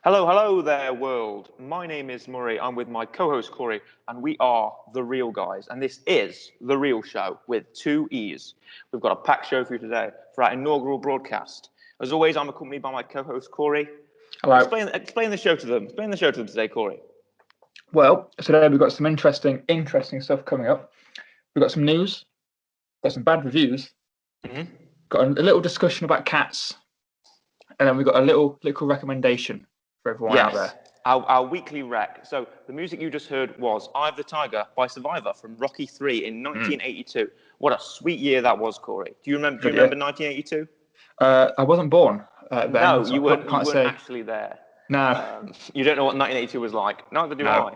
Hello, hello there, world. My name is Murray. I'm with my co-host Corey, and we are The Real Guys. And this is The Real Show with two E's. We've got a packed show for you today for our inaugural broadcast. As always, I'm accompanied by my co-host Corey. Hello. Explain the show to them. Explain the show to them today, Corey. Well, today we've got some interesting stuff coming up. We've got some news, got some bad reviews, got a little discussion about cats, and then we've got a little recommendation for everyone out there. Our weekly rec. So the music you just heard was Eye of the Tiger by Survivor from Rocky III in 1982. What a sweet year that was, Corey. Do you remember 1982? I wasn't born then. No, so you weren't actually there. No. You don't know what 1982 was like. Neither do I.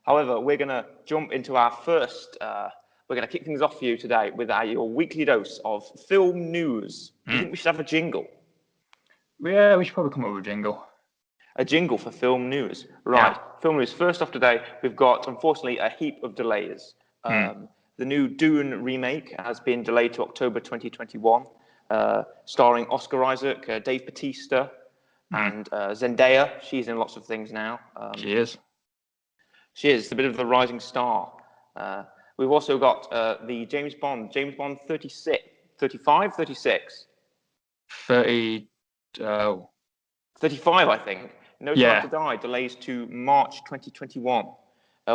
However, we're going to jump into our first. We're going to kick things off for you today with your weekly dose of film news. Do you think we should have a jingle? Yeah, we should probably come up with a jingle. A jingle for film news. Right. Yeah. Film news. First off today, we've got, unfortunately, a heap of delays. The new Dune remake has been delayed to October 2021, starring Oscar Isaac, Dave Bautista, and Zendaya. She's in lots of things now. She is. She is a bit of the rising star. We've also got the James Bond 36, 35, 36? 30. 35, I think. No Time to Die delays to March 2021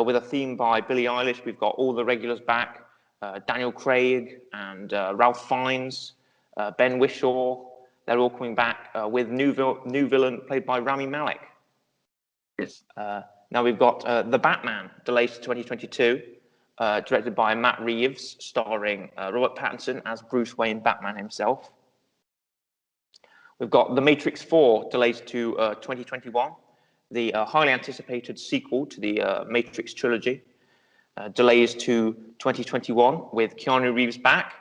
with a theme by Billie Eilish. We've got all the regulars back, Daniel Craig and Ralph Fiennes, Ben Whishaw. They're all coming back with new villain played by Rami Malek. Yes. Now we've got The Batman delays to 2022, directed by Matt Reeves, starring Robert Pattinson as Bruce Wayne Batman himself. We've got The Matrix 4 delays to 2021, the highly anticipated sequel to the Matrix trilogy. Delays to 2021 with Keanu Reeves back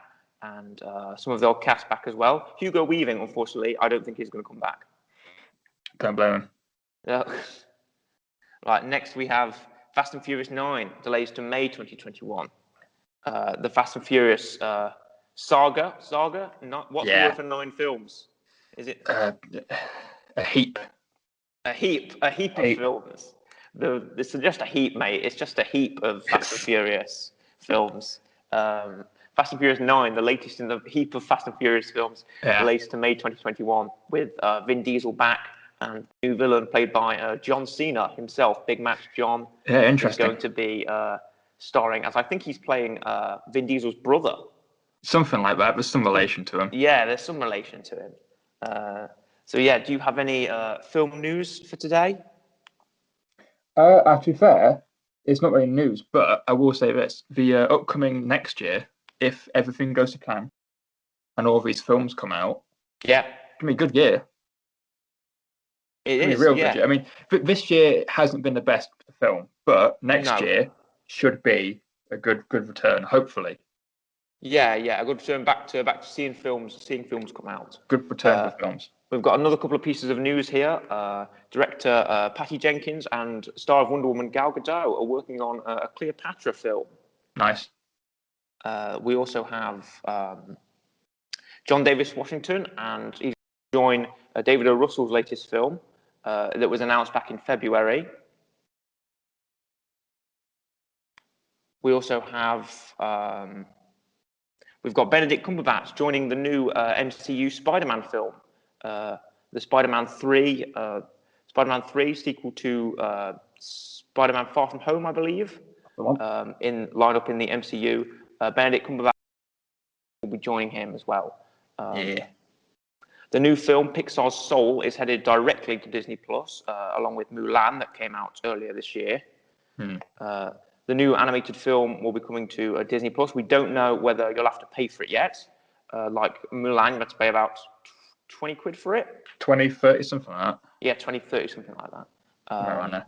and some of the old cast back as well. Hugo Weaving, unfortunately, I don't think he's going to come back. Don't blame him. Yeah. Right, next we have Fast and Furious 9 delays to May 2021. The Fast and Furious saga. What's the word for 9 films? Is it a heap? A heap of films. It's just a heap, mate. It's just a heap of Fast and Furious films. Fast and Furious 9, the latest in the heap of Fast and Furious films, delays to May 2021 with Vin Diesel back and new villain played by John Cena himself, Big Match John. Yeah, interesting. Is going to be starring as I think he's playing Vin Diesel's brother. Something like that. There's some relation to him. Yeah, there's some relation to him. So yeah, do you have any film news for today? To be fair, it's not really news, but I will say this: the upcoming next year, if everything goes to plan, and all of these films come out, it's gonna be a good year. It is a real good year. I mean, this year hasn't been the best film, but next year should be a good return, hopefully. Yeah, a good return back to seeing films come out. Good return for films. We've got another couple of pieces of news here. Director Patty Jenkins and star of Wonder Woman Gal Gadot are working on a Cleopatra film. Nice. We also have John Davis Washington, and he's joined David O. Russell's latest film that was announced back in February. We also have we've got Benedict Cumberbatch joining the new MCU Spider-Man film, the Spider-Man 3 sequel to Spider-Man Far From Home, I believe, lined up in the MCU. Benedict Cumberbatch will be joining him as well. The new film, Pixar's Soul, is headed directly to Disney Plus, along with Mulan that came out earlier this year. The new animated film will be coming to Disney Plus. We don't know whether you'll have to pay for it yet. Like Mulan, you have to pay about 20 quid for it. 20, 30, something like that. Yeah, 20, 30, something like that. Around there.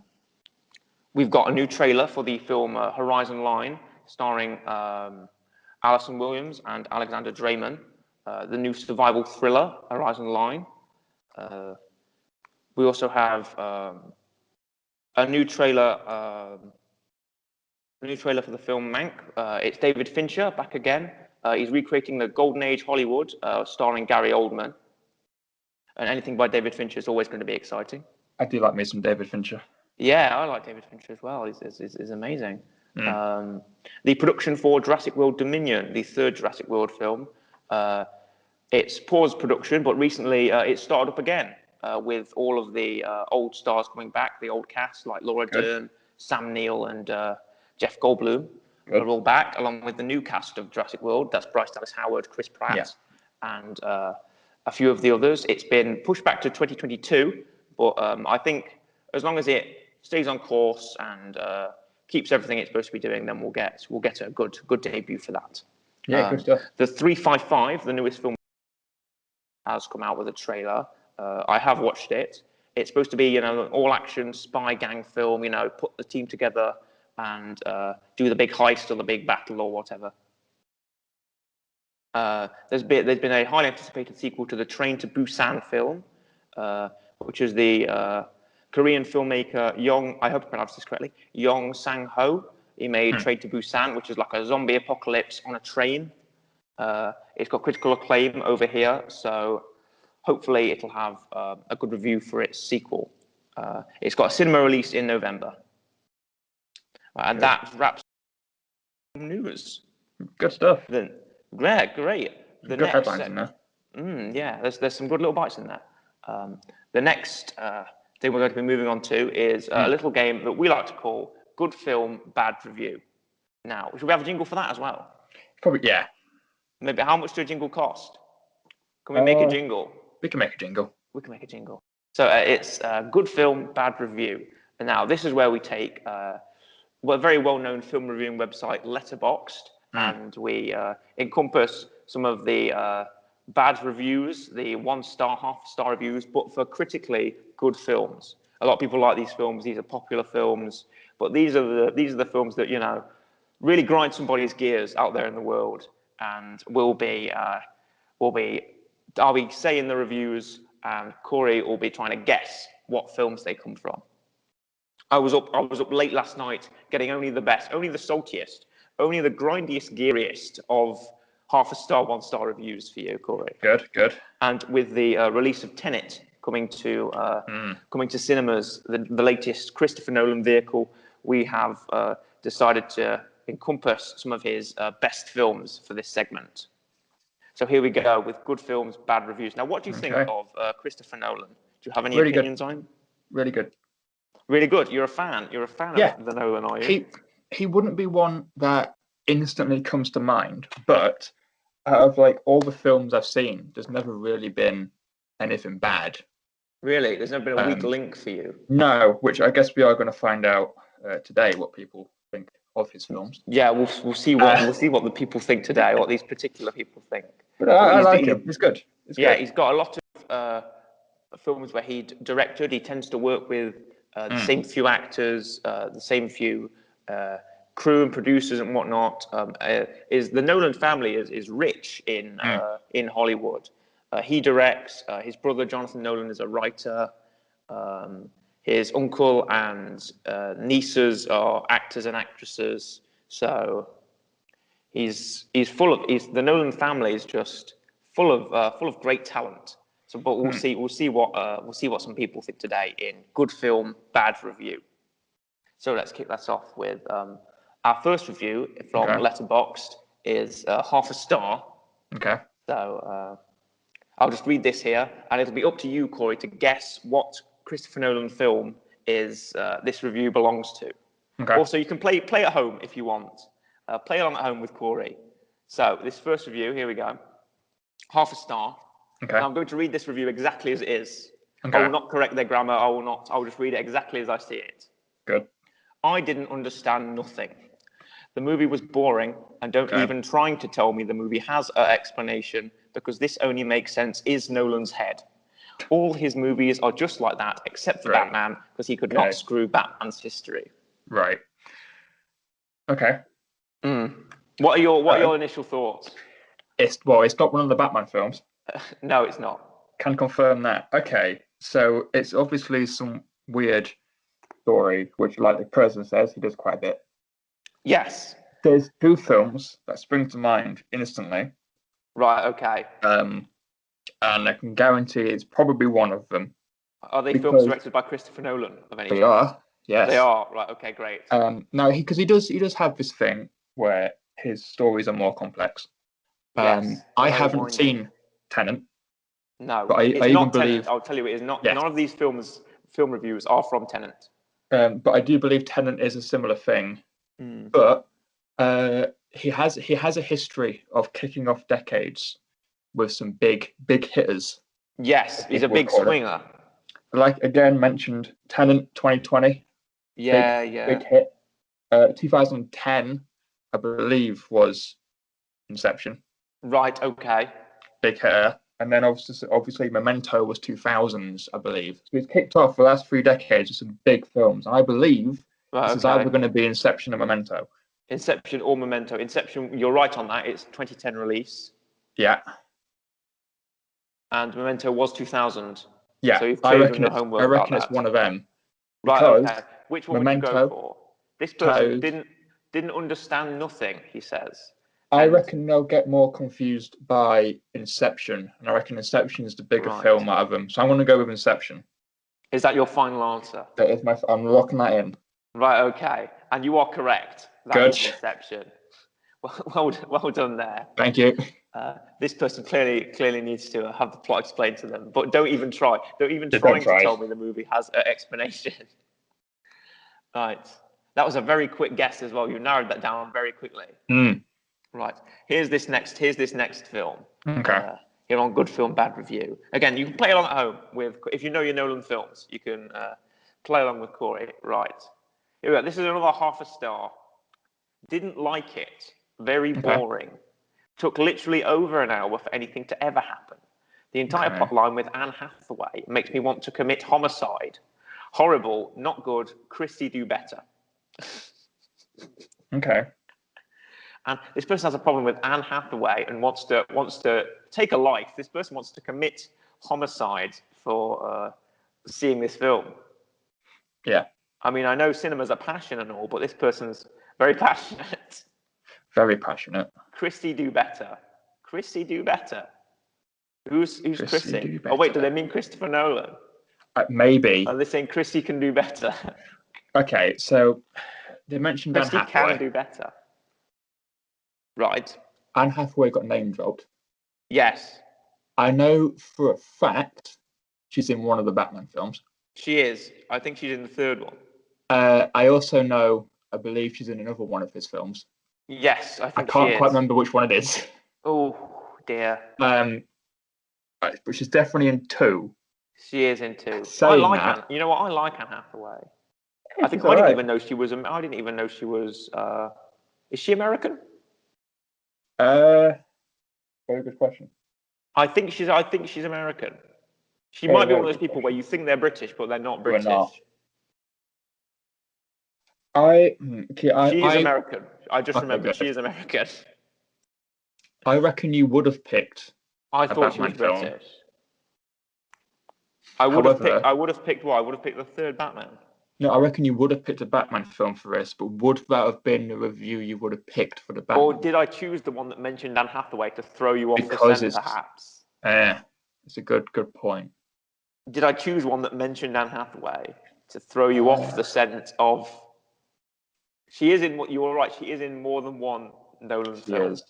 We've got a new trailer for the film Horizon Line, starring Alison Williams and Alexander Dreymon. The new survival thriller, Horizon Line. We also have a new trailer for the film Mank. It's David Fincher back again. He's recreating the Golden Age Hollywood, starring Gary Oldman. and anything by David Fincher is always going to be exciting. I do like me some David Fincher. Yeah, I like David Fincher as well. He's amazing. The production for Jurassic World Dominion, the third Jurassic World film, it's paused production, but recently it started up again with all of the old stars coming back, the old cast like Laura Dern, Sam Neill, and Jeff Goldblum are all back, along with the new cast of Jurassic World. That's Bryce Dallas Howard, Chris Pratt, and a few of the others. It's been pushed back to 2022, but I think as long as it stays on course and keeps everything it's supposed to be doing, then we'll get a good debut for that. Yeah, good stuff. The 355, the newest film, has come out with a trailer. I have watched it. It's supposed to be, an all-action spy gang film. Put the team together and do the big heist or the big battle or whatever. There's been a highly anticipated sequel to the Train to Busan film, which is the Korean filmmaker I hope I pronounced this correctly, Yong Sang-ho. He made Train to Busan, which is like a zombie apocalypse on a train. It's got critical acclaim over here, so hopefully it'll have a good review for its sequel. It's got a cinema release in November. And that wraps up news. Good stuff. Great. The good next headlines in there. Yeah, there's some good little bites in there. The next thing we're going to be moving on to is a little game that we like to call Good Film, Bad Review. Now, should we have a jingle for that as well? Probably, yeah. Maybe how much does a jingle cost? Can we make a jingle? We can make a jingle. We can make a jingle. So it's Good Film, Bad Review. And now this is where we take a very well-known film reviewing website, Letterboxd, and we encompass some of the bad reviews, the 1-star, half-star reviews, but for critically good films. A lot of people like these films. These are popular films, but these are the films that really grind somebody's gears out there in the world, and I'll be saying the reviews, and Corey will be trying to guess what films they come from. I was up late last night getting only the best, only the saltiest, only the grindiest, geariest of half-a-star, 1-star reviews for you, Corey. Good. And with the release of Tenet coming to cinemas, the latest Christopher Nolan vehicle, we have decided to encompass some of his best films for this segment. So here we go with Good Films, Bad Reviews. Now, what do you think of Christopher Nolan? Do you have any opinions on him? Really good. Really good. You're a fan. You're a fan of the Nolan, are you? He wouldn't be one that instantly comes to mind, but out of all the films I've seen, there's never really been anything bad. Really? There's never been a weak link for you? No, which I guess we are going to find out today what people think of his films. Yeah, we'll see what the people think today, what these particular people think. But I like him. It's good. He's got a lot of films where he directed. He tends to work with the same few actors, the same few crew and producers and whatnot. The Nolan family is rich in Hollywood. He directs. His brother Jonathan Nolan is a writer. His uncle and nieces are actors and actresses. So the Nolan family is just full of great talent. So, but we'll see what some people think today in Good Film, Bad Review. So let's kick that off with our first review from Letterboxd is half a star. Okay. So I'll just read this here, and it'll be up to you, Corey, to guess what Christopher Nolan film is this review belongs to. Okay. Also, you can play at home if you want. Play along at home with Corey. So this first review, here we go. Half a star. Okay. Now I'm going to read this review exactly as it is. Okay. I will not correct their grammar. I'll just read it exactly as I see it. Good. I didn't understand nothing. The movie was boring, and don't even trying to tell me the movie has an explanation, because this only makes sense is Nolan's head. All his movies are just like that, except for Batman, because he could not screw Batman's history. Right. Okay. What are your initial thoughts? It's not one of the Batman films. No, it's not. Can confirm that. Okay. So it's obviously some weird story, which, like the president says, he does quite a bit. Yes. There's two films that spring to mind instantly. Right. Okay. and I can guarantee it's probably one of them. Are they films Because directed by Christopher Nolan of any they chance? are, yes. They are, right, okay, great. No, because he does have this thing where his stories are more complex. Yes. I very haven't winding. seen Tenet, No, but I it's even not believe, Tenet. I'll tell you, it is not. Yes. None of these film reviews are from Tenet. but I do believe Tenet is a similar thing. Mm. But he has a history of kicking off decades with some big hitters. Yes, he's a People big call it. swinger. Like again mentioned, Tenet 2020, Yeah, big hit. 2010, I believe, was Inception, Right, okay. big hitter. And then obviously Memento was 2000s, I believe. So he's kicked off the last 3 decades with some big films. And I believe Right, this is okay. either going to be Inception or Memento. Inception or Memento. Inception, you're right on that. It's 2010 release. Yeah. And Memento was 2000. Yeah, So you've I clearly reckon done your homework I reckon about it's that. one of them. Right, Because okay. Which one would you go Memento, for? This person Toes. didn't understand nothing, he says. I reckon they'll get more confused by Inception, and I reckon Inception is the bigger Right. film out of them. So I'm going to go with Inception. Is that your final answer? That is I'm locking that in. Right, okay. And you are correct. That Good. is Inception. Well done there. Thank you. This person clearly needs to have the plot explained to them, but don't even try. Don't even Just try don't try. to tell me the movie has an explanation. Right. That was a very quick guess as well. You narrowed that down very quickly. Mm. Right. Here's this next film. Okay. Here on Good Film Bad Review. Again, you can play along at home with, if you know your Nolan films, you can play along with Corey. Right. Here we go. This is another half a star. Didn't like it. Very boring. Took literally over an hour for anything to ever happen. The entire plot line with Anne Hathaway makes me want to commit homicide. Horrible, not good. Christy, do better. Okay. And this person has a problem with Anne Hathaway and wants to take a life. This person wants to commit homicide for seeing this film. Yeah. I mean, I know cinema's a passion and all, but this person's very passionate. Very passionate. Christy, do better. Christy, do better. Who's Christy? Do Oh wait, better. do they mean Christopher Nolan? Maybe. Are they saying Christy can do better? Okay, so they mentioned Anne Christy Hathaway. can do better. Right. Anne Hathaway got name dropped. Yes. I know for a fact she's in one of the Batman films. She is. I think she's in the third one. I also know, I believe she's in another one of his films. Yes, I think I can't she is. quite remember which one it is. Oh dear. But she's definitely in 2. She is in 2. Saying I like that- Anne. You know what? I like Anne Hathaway. I think she's I didn't alright. even know she was. I didn't even know she was. Is she American? Very good question. I think she's American. She Very, might be one very of those good people where you think they're British, but they're not They're British. not. She is American. I just Okay, remembered good. she is American. I reckon you would have picked. I thought she was Batman film. British. I would have However- picked what? I would have picked the third Batman. No, I reckon you would have picked a Batman film for this, but would that have been the review you would have picked for the Batman? Or did I choose the one that mentioned Anne Hathaway to throw you off Because the it's- scent, perhaps? It's a good point. Did I choose one that mentioned Anne Hathaway to throw you off the scent of? She is in what you were right. She is in more than one Nolan film. is.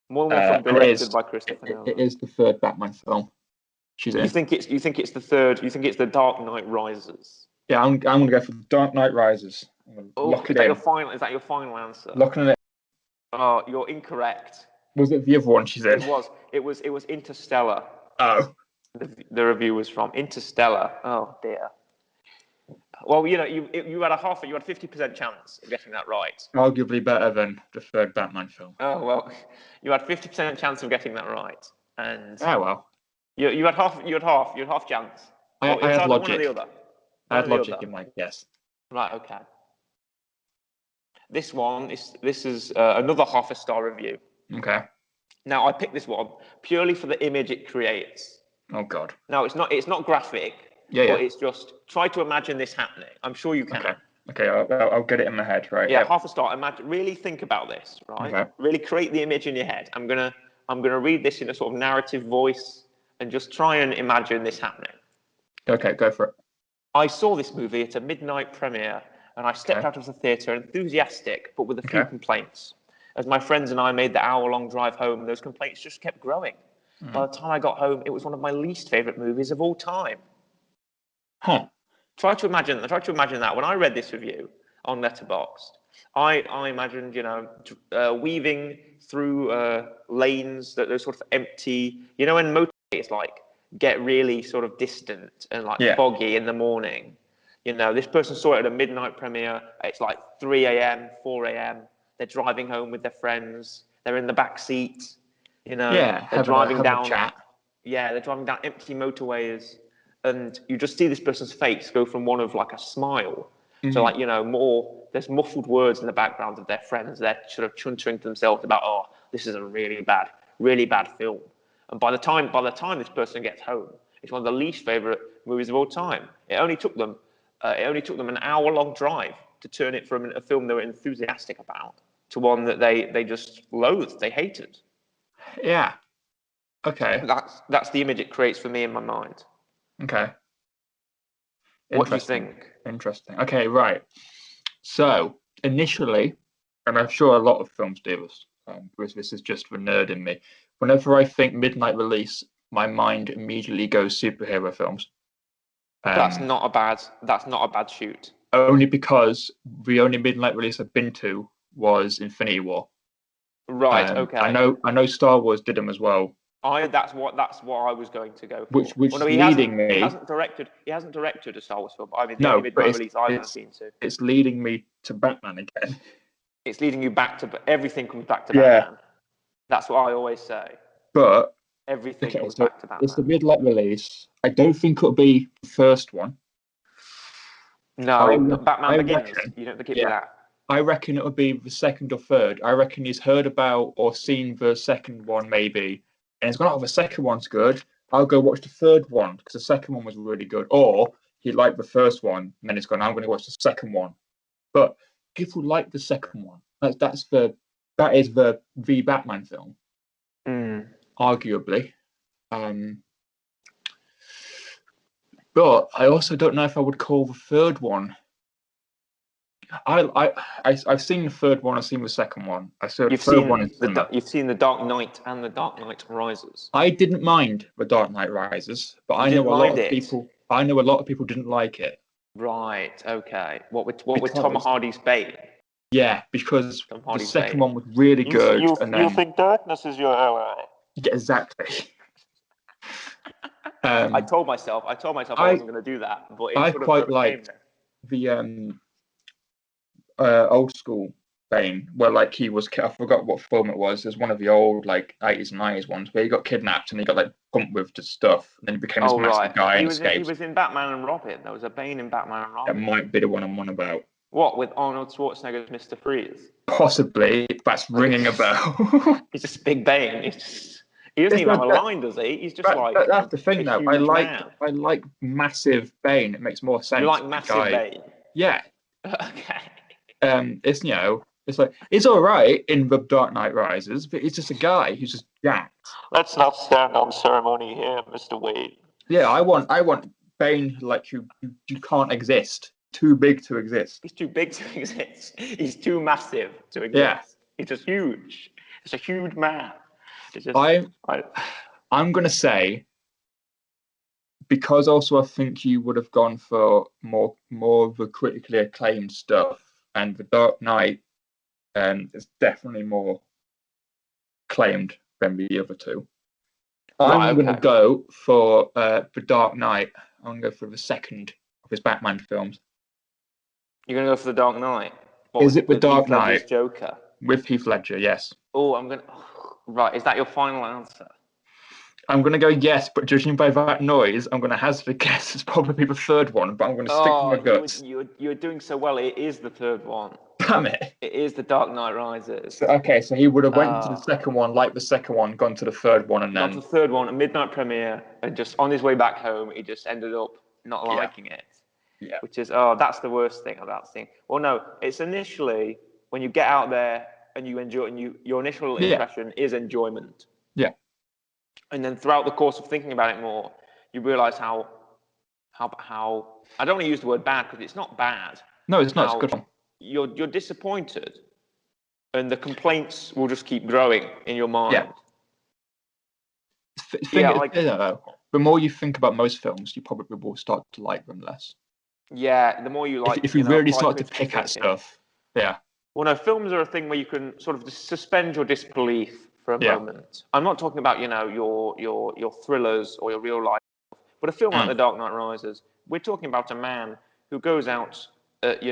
More than one film It is. directed by Christopher It Nolan. is the third Batman film. She's in. You think it's the third? You think it's the Dark Knight Rises? Yeah, I'm gonna go for Dark Knight Rises. I'm gonna Oh, lock is it that in. your final? Is that your final answer? Locking it. Oh, you're incorrect. Was it the other one she's in? It was Interstellar. Oh, The review was from Interstellar. Oh dear. Well, you know, you had 50% chance of getting that right. arguably better than the third Batman film. Oh well, you had 50% chance of getting that right, and Oh well. you had half chance. I Well, it's had either logic. One or the other. I had One or the logic other. in my guess. Right. Okay. This is another half a star review. Okay. Now I picked this one purely for the image it creates. Oh God. Now it's not graphic. Yeah, yeah. But it's just try to imagine this happening. I'm sure you can. Okay. I'll get it in my head, right? Yeah, Yep. half a star. Imagine, really think about this, right? Okay. Really create the image in your head. I'm gonna read this in a sort of narrative voice, and just try and imagine this happening. Okay, go for it. I saw this movie at a midnight premiere, and I stepped out of the theatre enthusiastic, but with a few complaints. As my friends and I made the hour-long drive home, those complaints just kept growing. By the time I got home, it was one of my least favourite movies of all time. Huh. Try to imagine that. When I read this review on Letterboxd, I imagined, weaving through lanes that are sort of empty. You know, when motorways get really sort of distant and foggy in the morning. This person saw it at a midnight premiere. It's 3 a.m., 4 a.m. They're driving home with their friends. They're in the back seat. They're driving down. They're driving down empty motorways, and you just see this person's face go from one of a smile to more. There's muffled words in the background of their friends. They're sort of chuntering to themselves about, oh, this is a really bad film. And by the time this person gets home, it's one of the least favorite movies of all time. It only took them an hour-long drive to turn it from a film they were enthusiastic about to one that they just loathed, they hated. Yeah. Okay. That's the image it creates for me in my mind. Okay. What do you think? Interesting. Okay, right. So initially, and I'm sure a lot of films do this, because this is just the nerd in me. Whenever I think midnight release, my mind immediately goes superhero films. That's not a bad shoot. Only because the only midnight release I've been to was Infinity War. Right. Okay. I know Star Wars did them as well. That's what I was going to go for. Which leading me. He hasn't directed a Star Wars film. I mean, the no, only midnight release I've been to. It's leading me to Batman again. It's leading you back to everything comes back to Batman. That's what I always say. But everything comes back to Batman. It's the midnight release. I don't think it'll be the first one. No, Batman Begins. You don't think it'll be that? I reckon it'll be the second or third. I reckon he's heard about or seen the second one maybe, and he's gone, oh, the second one's good. I'll go watch the third one because the second one was really good. Or he liked the first one, and then he's gone, I'm going to watch the second one. But people like the second one. That is the Batman film, arguably. But I also don't know if I would call the third one. I've seen the third one. I've seen the second one. You've seen The Dark Knight and The Dark Knight Rises. I didn't mind The Dark Knight Rises, but I know a lot of people didn't like it. Right. Okay. What with Tom Hardy's Bane? Yeah, because the second one was really good. You think darkness is your ally? Yeah, exactly. I told myself I wasn't going to do that, but I quite liked the old school Bane, where he was. I forgot what film it was. There's one of the old 80s and 90s ones where he got kidnapped and he got pumped with the stuff, and then he became this massive guy and escaped. He was in Batman and Robin. There was a Bane in Batman and Robin. That might be the one I'm on about. What, with Arnold Schwarzenegger's Mr. Freeze? Possibly. That's ringing a bell. He's just big Bane. He doesn't even have a line, does he? He's just that's the thing, though. I like massive Bane. It makes more sense. You like massive Bane? Yeah. Okay. It's all right in The Dark Knight Rises, but it's just a guy who's just jacked. Let's not stand on ceremony here, Mr. Wade. Yeah, I want Bane who can't exist. Too big to exist. He's too big to exist. He's too massive to exist. Yeah. He's just huge. It's a huge man. I'm going to say, because also I think you would have gone for more of the critically acclaimed stuff, and The Dark Knight is definitely more acclaimed than the other two. I'm going to go for The Dark Knight. I'm going to go for the second of his Batman films. You're going to go for The Dark Knight? Is it The Dark Knight? Joker? With Heath Ledger, yes. Right, is that your final answer? I'm going to go yes, but judging by that noise, I'm going to hazard a guess it's probably the third one, but I'm going to stick to my guts. You're doing so well. It is the third one. Damn it. It is The Dark Knight Rises. So he would have went to the second one, like the second one, gone to the third one, and then... Gone to the third one, a midnight premiere, and just on his way back home, he just ended up not liking it. Yeah. Which is, that's the worst thing about this thing. Well, no, it's initially, when you get out there and you enjoy, and your initial impression is enjoyment. Yeah. And then throughout the course of thinking about it more, you realize how I don't want to use the word bad because it's not bad. No, it's not. It's a good one. You're disappointed, and the complaints will just keep growing in your mind. The more you think about most films, you probably will start to like them less. Yeah, the more you like. If you really start to pick at stuff, yeah. Well, no, films are a thing where you can sort of just suspend your disbelief for a moment. I'm not talking about your thrillers or your real life, but a film like The Dark Knight Rises. We're talking about a man who goes out at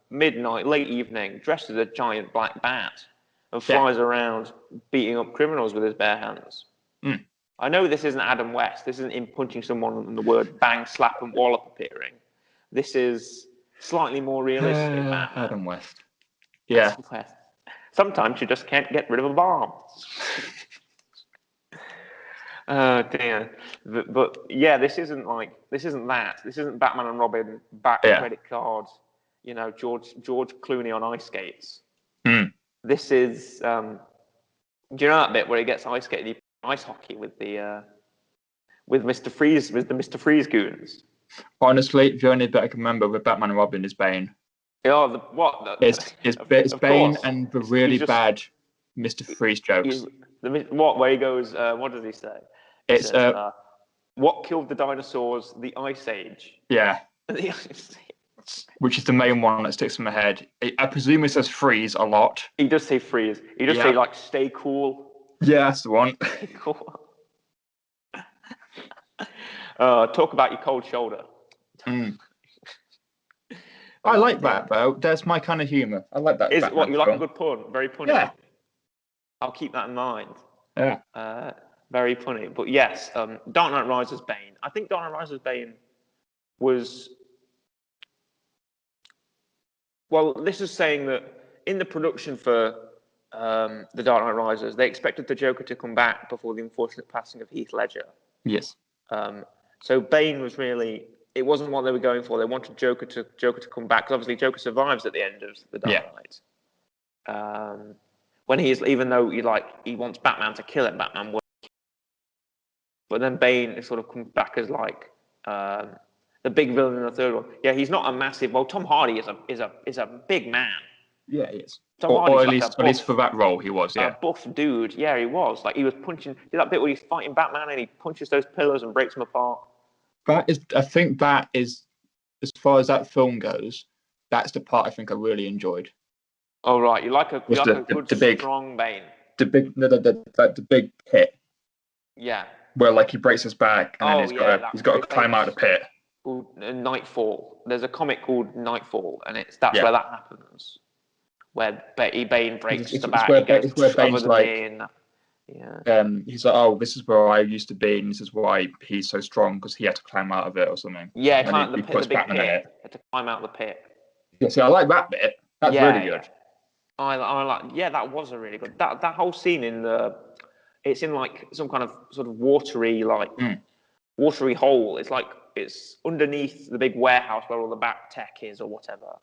midnight, late evening, dressed as a giant black bat, and flies around beating up criminals with his bare hands. I know this isn't Adam West. This isn't him punching someone and the word bang, slap, and wallop appearing. This is slightly more realistic. Adam West. Yeah. Sometimes you just can't get rid of a bomb. Oh dear. But yeah, this isn't that. This isn't Batman and Robin back credit cards. George Clooney on ice skates. This is. Do you know that bit where he gets ice skating? Ice hockey with the with Mr. Freeze, with the Mr. Freeze goons. Honestly, the only bit I can remember with Batman and Robin is Bane. Oh, It's Bane and the really bad Mr. Freeze jokes. Where he goes, what does he say? He says, what killed the dinosaurs? The Ice Age. Yeah. The Ice Age. Which is the main one that sticks in my head. I presume it says freeze a lot. He does say freeze. He does say, stay cool. Yeah, that's the one. Cool. Talk about your cold shoulder. I like that, though. That's my kind of humour. I like that. Is what you like a good pun? Very punny. Yeah. I'll keep that in mind. Yeah. Very punny. But yes, Dark Knight Rises Bane. I think Dark Knight Rises Bane was. Well, this is saying that in the production for The Dark Knight Rises, they expected the Joker to come back before the unfortunate passing of Heath Ledger. Yes. So Bane was really. It wasn't what they were going for. They wanted Joker to come back because obviously Joker survives at the end of The Dark Knight. When even though he wants Batman to kill him, Batman won't. But then Bane sort of comes back as the big villain in the third one. Yeah, he's not a massive. Well, Tom Hardy is a big man. Yeah, he is. Or at least for that role, he was. Yeah, a buff dude. Yeah, he was. He was punching. Did that bit where he's fighting Batman and he punches those pillars and breaks them apart. I think that is, as far as that film goes, that's the part I think I really enjoyed. Oh right, you like a good strong Bane. The big pit. Yeah. Where he breaks his back and then he's got to climb out of the pit. Called Nightfall. There's a comic called Nightfall, and that's where that happens. Where Bane breaks the back. It's where Bane's he's like, oh, this is where I used to be, and this is why he's so strong because he had to climb out of it or something. Yeah, he the big pit. He had to climb out the pit. Yeah, see, I like that bit. That's really good. I like. Yeah, that was a really good. That whole scene it's in some kind of sort of watery watery hole. It's underneath the big warehouse where all the Bat tech is or whatever.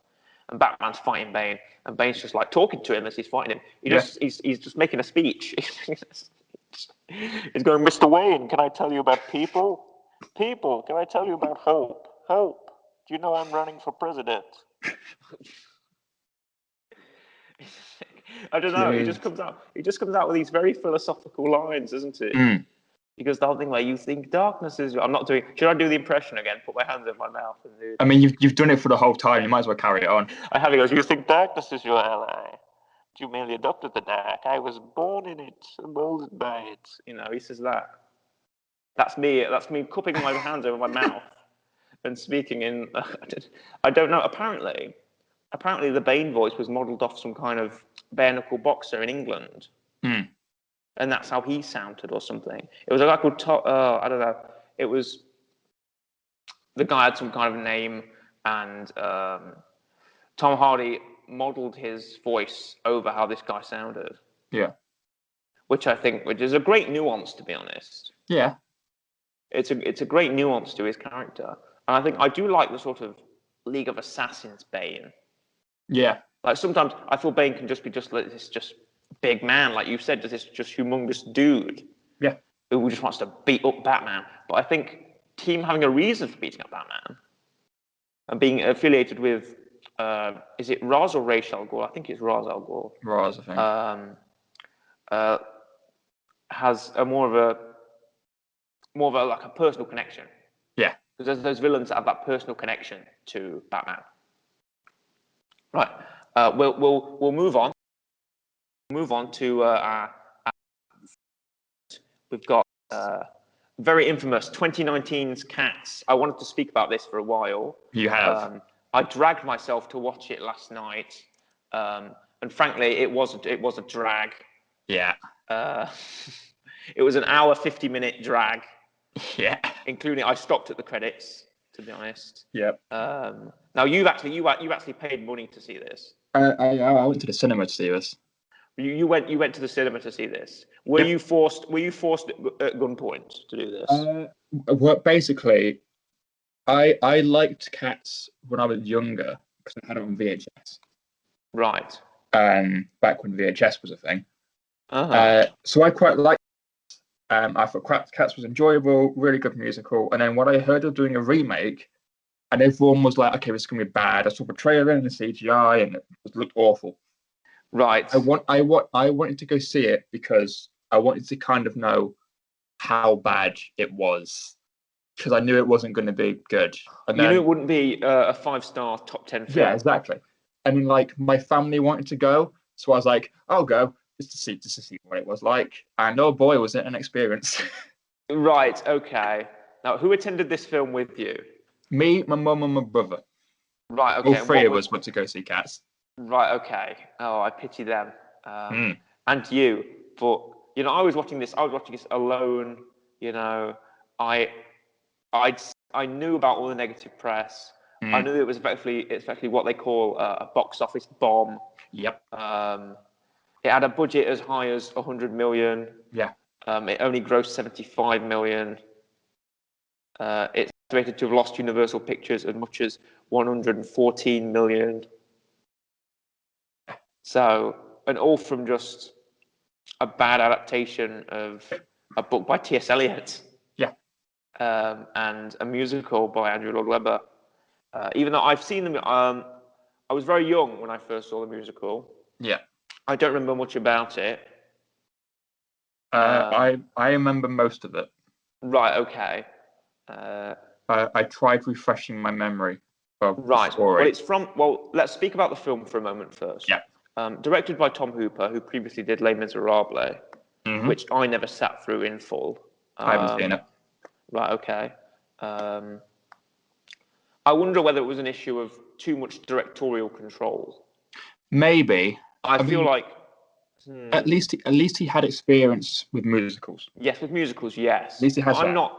And Batman's fighting Bane, and Bane's just talking to him as he's fighting him. He's just making a speech. He's going, Mr. Wayne, can I tell you about people? People, can I tell you about hope? Hope. Do you know I'm running for president? I don't know. He just comes out with these very philosophical lines, isn't it? Because the whole thing where you think darkness is. I'm not doing. Should I do the impression again? Put my hands in my mouth and do. I mean, you've done it for the whole time. You might as well carry it on. I have. He goes. You think darkness is your ally? You merely adopted the dark. I was born in it, molded by it. He says that. That's me. That's me cupping my hands over my mouth and speaking in. I don't know. Apparently, the Bane voice was modelled off some kind of bare-knuckle boxer in England. And that's how he sounded or something. It was a guy called I don't know. It was the guy had some kind of name, and Tom Hardy modelled his voice over how this guy sounded. Yeah. Which is a great nuance, to be honest. Yeah. It's a great nuance to his character, and I do like the sort of League of Assassins Bane. Yeah. Sometimes I feel Bane can just be this big man, like you said, this just humongous dude. Yeah. who just wants to beat up Batman. But I think him having a reason for beating up Batman and being affiliated with, is it Ra's or Ra's al Ghul? I think it's Ra's al Ghul. Ra's, I think. Has a more of a like a personal connection. Yeah. Because there's villains that have that personal connection to Batman. Right. We'll move on. Move on to we've got very infamous 2019's Cats. I wanted to speak about this for a while. You have. I dragged myself to watch it last night, and frankly, it was a drag. Yeah. It was an hour 50-minute drag. Yeah. Including I stopped at the credits, to be honest. Yep. Now you actually paid money to see this. I went to the cinema to see this. You went to the cinema to see this. Were you forced at gunpoint to do this? Well, basically, I liked Cats when I was younger because I had it on VHS. Right. Back when VHS was a thing. Uh-huh. So I quite liked. I thought Cats was enjoyable, really good musical. And then when I heard of doing a remake, and everyone was like, "Okay, this is gonna be bad." I saw the trailer and the CGI, and it looked awful. Right. I wanted to go see it because I wanted to kind of know how bad it was, because I knew it wasn't going to be good. And you knew it wouldn't be a 5-star top 10 film. Yeah, exactly. And then, like, my family wanted to go, so I was like, "I'll go just to see what it was like." And oh boy, was it an experience! Right. Okay. Now, who attended this film with you? Me, my mum, and my brother. Right. Okay. All three of us went to go see Cats. Right. Okay. Oh, I pity them. And you, but I was watching this alone. I knew about all the negative press. I knew it was effectively what they call a box office bomb. Yep. It had a budget as high as 100 million. Yeah. It only grossed 75 million. It's estimated to have lost Universal Pictures as much as 114 million. So, and all from just a bad adaptation of a book by T.S. Eliot. Yeah. And a musical by Andrew Lloyd Webber. Even though I've seen them, I was very young when I first saw the musical. Yeah. I don't remember much about it. I remember most of it. Right. Okay. I tried refreshing my memory of right. the story. Let's speak about the film for a moment first. Yeah. Directed by Tom Hooper, who previously did Les Miserables, which I never sat through in full. I haven't seen it. Right. Okay. I wonder whether it was an issue of too much directorial control. Maybe. I feel like at least he had experience with musicals. Yes, with musicals, yes. At least he has that.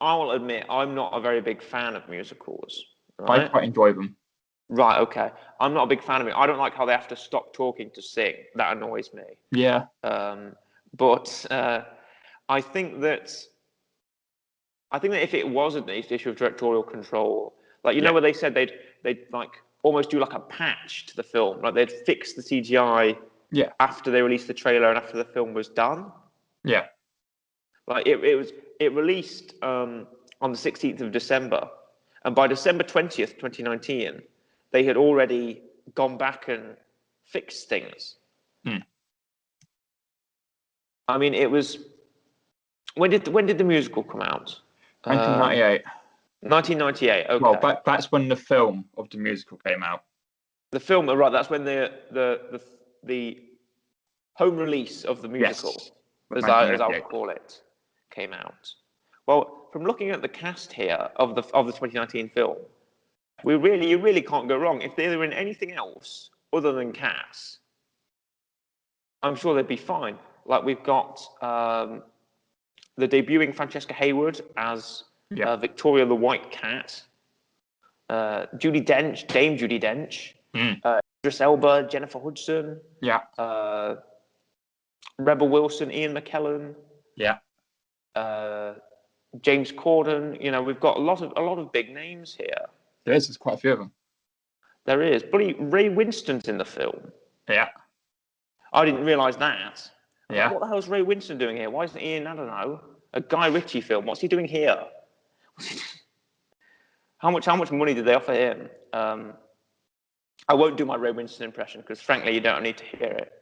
I will admit, I'm not a very big fan of musicals. Right? I quite enjoy them. Right, okay. I'm not a big fan of it. I don't like how they have to stop talking to sing. That annoys me. Yeah. But I think that if it was an issue of directorial control, like know where they said they'd like almost do like a patch to the film, like they'd fix the CGI after they released the trailer and after the film was done. Yeah. Like it released on the 16th of December, and by December 20th, 2019, they had already gone back and fixed things. I mean, it was when did the musical come out? 1998. 1998. Okay. Well, that's when the film of the musical came out. The film, right? That's when the home release of the musical, as I would call it, came out. Well, from looking at the cast here of the 2019 film, you really can't go wrong. If they were in anything else other than Cats, I'm sure they'd be fine. Like we've got the debuting Francesca Hayward as Victoria the White Cat, Dame Judi Dench, Idris Elba, Jennifer Hudson, Rebel Wilson, Ian McKellen, James Corden. We've got a lot of big names here. There's quite a few of them. There is. Bloody Ray Winston's in the film. Yeah. I didn't realise that. Yeah. What the hell is Ray Winston doing here? Why isn't he in, I don't know, A Guy Ritchie film. What's he doing here? How much money did they offer him? I won't do my Ray Winstone impression because, frankly, you don't need to hear it.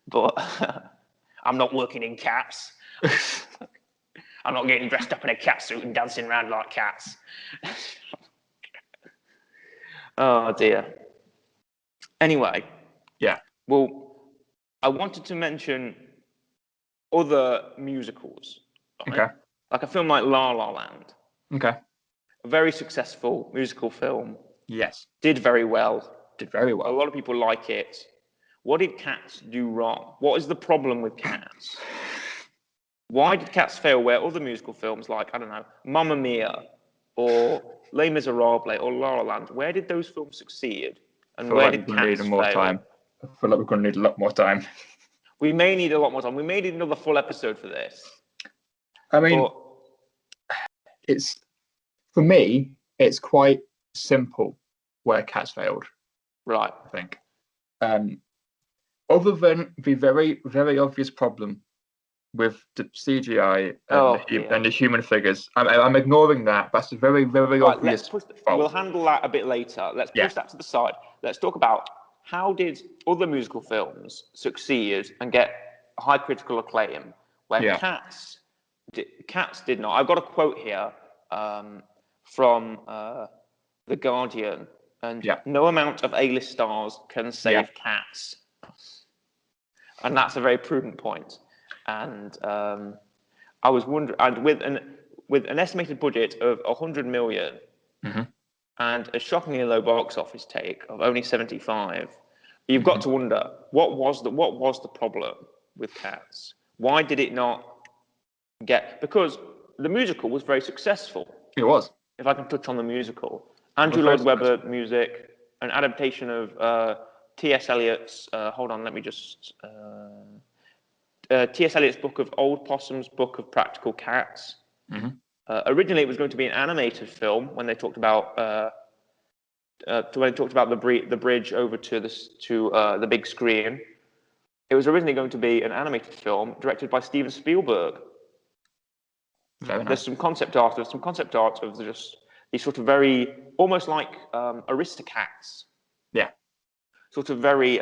But I'm not working in Cats. I'm not getting dressed up in a cat suit and dancing around like cats. Oh dear. Anyway. Yeah. Well, I wanted to mention other musicals. Right? Okay. Like a film like La La Land. Okay. A very successful musical film. Yes. Did very well. Did very well. A lot of people like it. What did Cats do wrong? What is the problem with Cats? Why did Cats fail where other musical films like, I don't know, Mamma Mia or Les Miserables or La La Land, where did those films succeed? And where did Cats fail? I feel like we're going to need a lot more time. We may need a lot more time. We may need another full episode for this. I mean, for me, it's quite simple where Cats failed. Right. I think. Other than the very, very obvious problem with the CGI and the human figures, I'm ignoring that. That's a very, very obvious fault. We'll handle that a bit later. Let's push that to the side. Let's talk about how did other musical films succeed and get high critical acclaim where Cats did not. I've got a quote here from The Guardian, and no amount of A-list stars can save Cats. And that's a very prudent point. And I was wondering, and with an estimated budget of 100 million and a shockingly low box office take of only 75, you've got to wonder what was the problem with Cats? Why did it not get? Because the musical was very successful. It was. If I can touch on the musical, Andrew Lloyd Webber music, an adaptation of T.S. Eliot's. Hold on, let me just. T.S. Eliot's book of Old Possum's Book of Practical Cats. Originally, it was going to be an animated film when they talked about the bridge over to the big screen. It was originally going to be an animated film directed by Steven Spielberg. Very nice. There's some concept art. Of just these sort of very almost like Aristocats. Yeah. Sort of very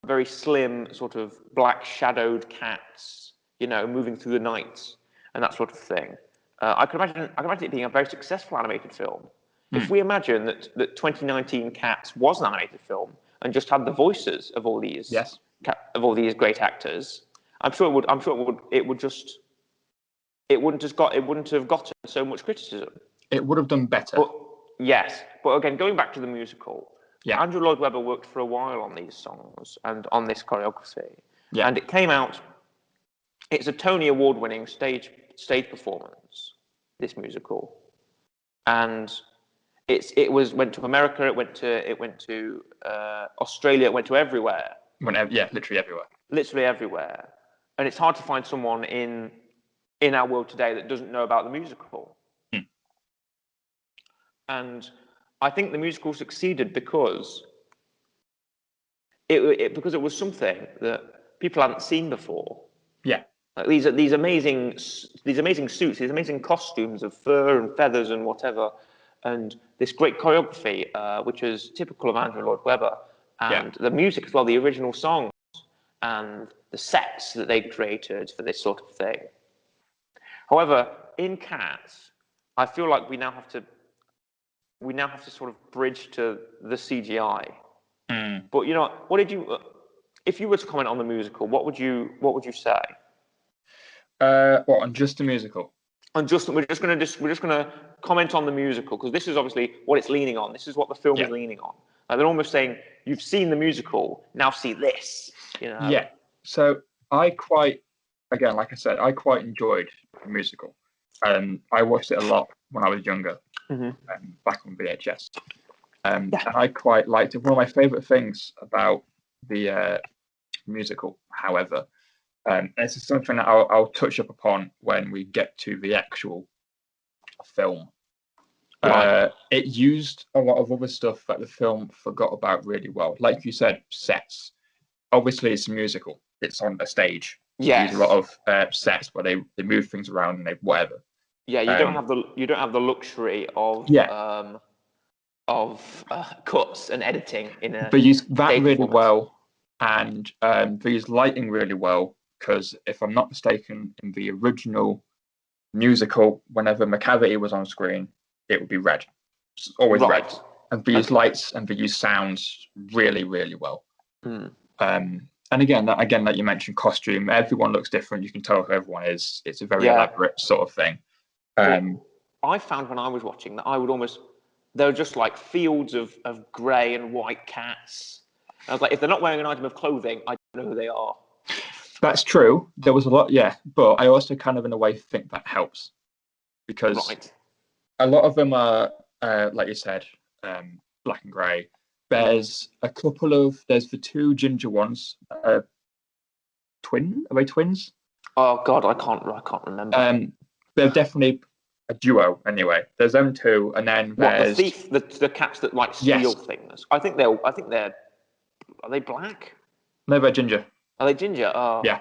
very slim, sort of black shadowed cats, moving through the night and that sort of thing. I can imagine it being a very successful animated film. If we imagine that 2019 Cats was an animated film and just had the voices of all these great actors, I'm sure it wouldn't have gotten so much criticism. It would have done better. But again, going back to the musical, Andrew Lloyd Webber worked for a while on these songs and on this choreography. And it came out. It's a Tony Award-winning stage performance. This musical, and it went to America. It went to Australia. It went to everywhere. Literally everywhere. Literally everywhere. And it's hard to find someone in our world today that doesn't know about the musical. And I think the musical succeeded because it was something that people hadn't seen before. Like these amazing suits, these amazing costumes of fur and feathers and whatever, and this great choreography, which is typical of Andrew Lloyd Webber, and the music as well, the original songs, and the sets that they created for this sort of thing. However, in Cats, I feel like we now have to sort of bridge to the CGI. But what did you? If you were to comment on the musical, what would you say? On just the musical? We're just going to comment on the musical because this is obviously what it's leaning on. This is what the film is leaning on. Like they're almost saying, "You've seen the musical, now see this." Yeah. So like I said, I quite enjoyed the musical. I watched it a lot when I was younger, back on VHS. And I quite liked it. One of my favourite things about the musical, however, this is something that I'll touch up upon when we get to the actual film. It used a lot of other stuff that the film forgot about really well. Like you said, sets. Obviously, it's a musical. It's on a stage. They use a lot Yes. of sets where they move things around and they whatever. Yeah, Um, you don't have the luxury yeah, of cuts and editing in a they use that data really format. well, and they use lighting really well. Because if I'm not mistaken, in the original musical, whenever McCavity was on screen, it would be red. It's always red. Right. And they use Okay. lights and they use sounds really, really well. Hmm. And again, like you mentioned, costume. Everyone looks different. You can tell who everyone is. It's a very Yeah. elaborate sort of thing. But Um, I found when I was watching that I would almost there were just like fields of grey and white cats. And I was like, if they're not wearing an item of clothing, I don't know who they are. that's true. There was a lot, yeah, but I also kind of in a way think that helps because Right. a lot of them are, like you said, black and grey. There's the two ginger ones, are they twins? Oh God, I can't remember. Um, they're definitely a duo anyway. There's them two, and then What the there's thief, the cats that like steal yes, things. I think they're are they black? no, they're ginger. Are they ginger? Oh, Yeah,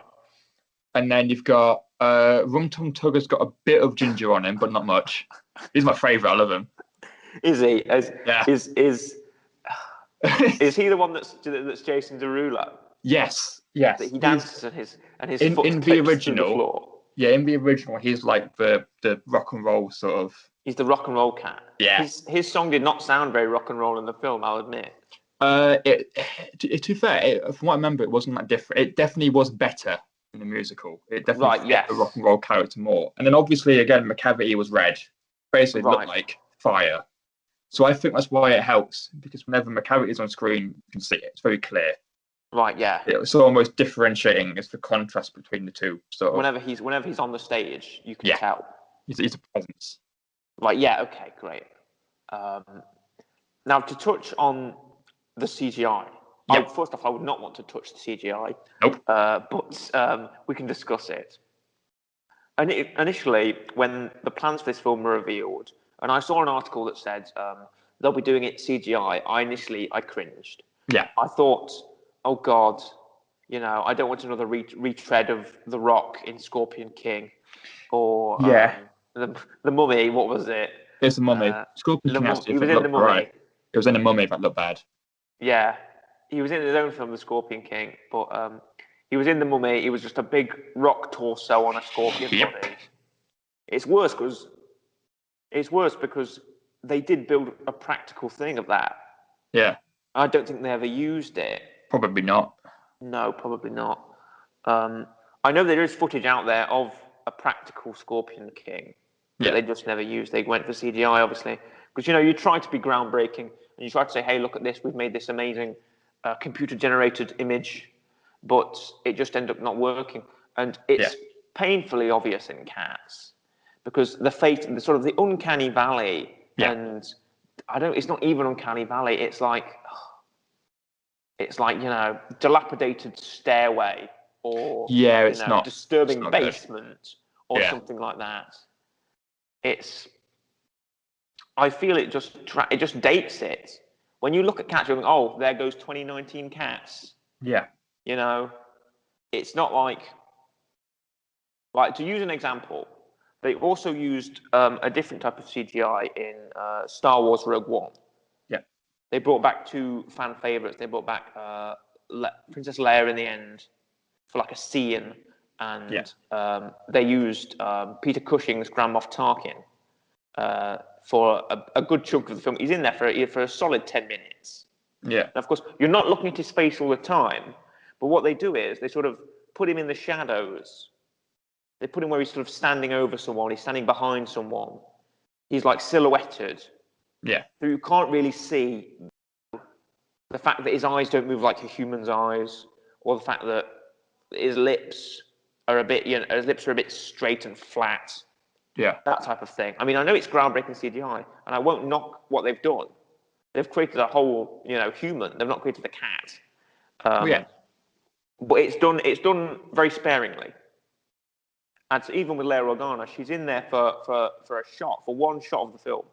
and then you've got Rum Tum Tugger's got a bit of ginger on him, but not much. He's my favourite. I love him. is he? Yeah. Is is he the one that's Jason Derulo? Yes, That yes. he He's dances and his foot in the clips through the original. floor. Yeah, in the original, he's like the rock and roll sort of. He's the rock and roll cat. Yeah. His song did not sound very rock and roll in the film, I'll admit. To be fair, from what I remember, it wasn't that different. It definitely was better in the musical. It definitely Right, fit the rock yes. and roll character more. And then obviously, again, McCavity was red. Basically, it looked Right. like fire. So I think that's why it helps because whenever McCavity is on screen, you can see it. It's very clear. Right, yeah. It's almost differentiating. It's the contrast between the two. Sort of. Whenever he's on the stage, you can Yeah, tell. he's a presence. Right, yeah, okay, great. Um, Now, to touch on the CGI, Yep. first off, I would not want to touch the CGI, Nope. but we can discuss it. And initially, when the plans for this film were revealed, and I saw an article that said they'll be doing it CGI, I cringed. Yeah. I thought, oh God, I don't want another retread of The Rock in Scorpion King, or Yeah. the Mummy. What was it? It's the Mummy. Scorpion King actually He was in the looked Mummy. right. It was in the Mummy that looked bad. Yeah, he was in his own film, The Scorpion King, but he was in The Mummy. He was just a big rock torso on a scorpion Yep. body. It's worse because they did build a practical thing of that. Yeah. I don't think they ever used it. Probably not. No, probably not. I know there is footage out there of a practical Scorpion King that they just never used. They went for CGI, obviously, because you try to be groundbreaking and you try to say, "Hey, look at this! We've made this amazing computer-generated image," but it just ended up not working, and it's painfully obvious in Cats because the sort of the uncanny valley, and it's not even uncanny valley. It's like dilapidated stairway or it's not disturbing good. basement or something like that. I feel it just dates it. When you look at Cats, you're going, oh, there goes 2019 Cats. Yeah. It's not like to use an example, they also used a different type of CGI in Star Wars Rogue One. Yeah. They brought back two fan favorites. They brought back Princess Leia in the end for like a scene, and they used Peter Cushing's Grand Moff Tarkin for a good chunk of the film. He's in there for a solid 10 minutes. Yeah. And of course, you're not looking at his face all the time, but what they do is they sort of put him in the shadows. They put him where he's sort of standing over someone. He's standing behind someone. He's like silhouetted. Yeah. So you can't really see the fact that his eyes don't move like a human's eyes, or the fact that his lips are a bit straight and flat. Yeah. That type of thing. I mean, I know it's groundbreaking CGI, and I won't knock what they've done. They've created a whole, human. They've not created a cat. But it's done very sparingly. And so even with Leia Organa, she's in there for one shot of the film.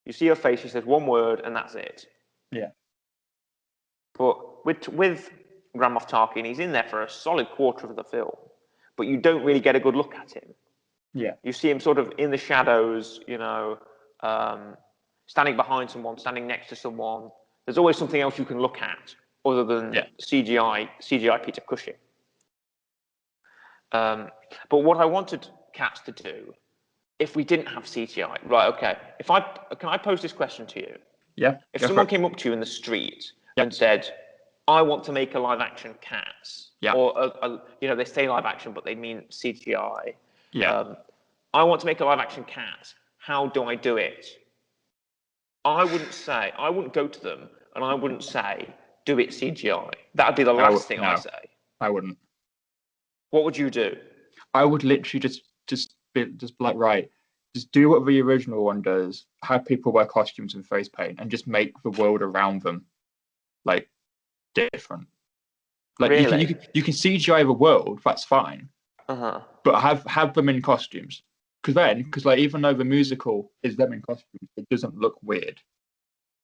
You see her face, she says one word, and that's it. Yeah. But with Grand Moff Tarkin, he's in there for a solid quarter of the film. but you don't really get a good look at him. Yeah. You see him sort of in the shadows, standing behind someone, standing next to someone. There's always something else you can look at other than CGI Peter Cushing. But what I wanted Cats to do, if we didn't have CGI, right? Okay. Can I pose this question to you? Yeah. If someone came up to you in the street and said, "I want to make a live-action Cats," or they say live-action, but they mean CGI. Yeah. I want to make a live-action Cats. How do I do it? I wouldn't go to them and I wouldn't say, "Do it CGI." That'd be the last thing I say. I wouldn't. What would you do? I would literally just be like, right, just do what the original one does. Have people wear costumes and face paint, and just make the world around them like different. Like Really? you can CGI the world, that's fine. But have them in costumes. Because like even though the musical is them in costumes, it doesn't look weird.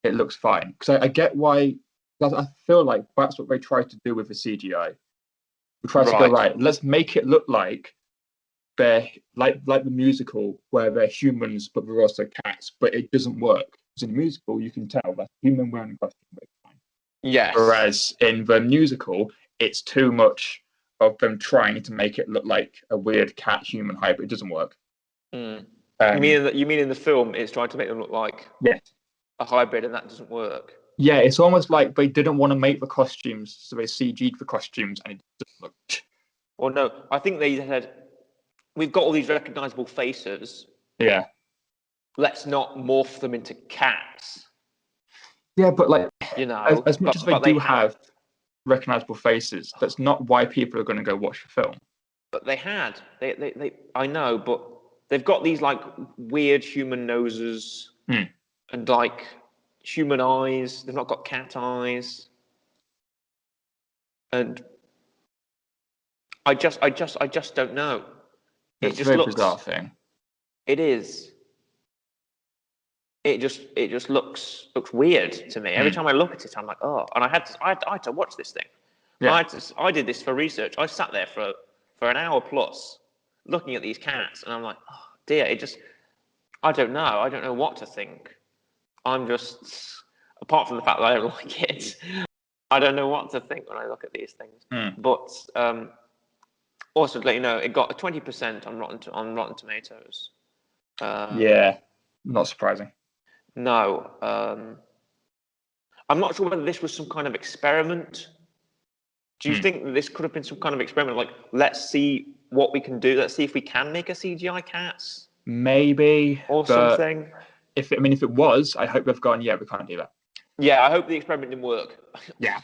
It looks fine. Because I get why. I feel like that's what they tried to do with the CGI. We tried to go right. Let's make it look like they're like the musical where they're humans but they're also cats. But it doesn't work. Because in the musical, you can tell that's a human wearing a costume. But it's fine. Yes. Whereas in the musical, it's too much of them trying to make it look like a weird cat human hybrid. It doesn't work. You mean in the film it's trying to make them look like a hybrid, and that doesn't work? Yeah, it's almost like they didn't want to make the costumes, so they CG'd the costumes, and it doesn't look. Well, no, I think they said, "We've got all these recognizable faces. Yeah. Let's not morph them into cats." Yeah, but like as much as they have recognizable faces, that's not why people are going to go watch the film. But they had. They I know, but they've got these like weird human noses and like human eyes. They've not got cat eyes. And I just don't know. It's a very bizarre thing. It is. It just looks weird to me. Every time I look at it, I'm like, oh. And I had to watch this thing. Yeah. I did this for research. I sat there for an hour plus looking at these cats, and I'm like, oh dear. I don't know. I don't know what to think. I'm just, apart from the fact that I don't like it, I don't know what to think when I look at these things. But also to let you know, it got a 20% on Rotten Tomatoes. Yeah, not surprising. No, I'm not sure whether this was some kind of experiment. Do you think that this could have been some kind of experiment? Like, let's see what we can do. Let's see if we can make a CGI Cats. Maybe. Or something. If it was, I hope they've gone, yeah, we can't do that. Yeah, I hope the experiment didn't work. Yeah.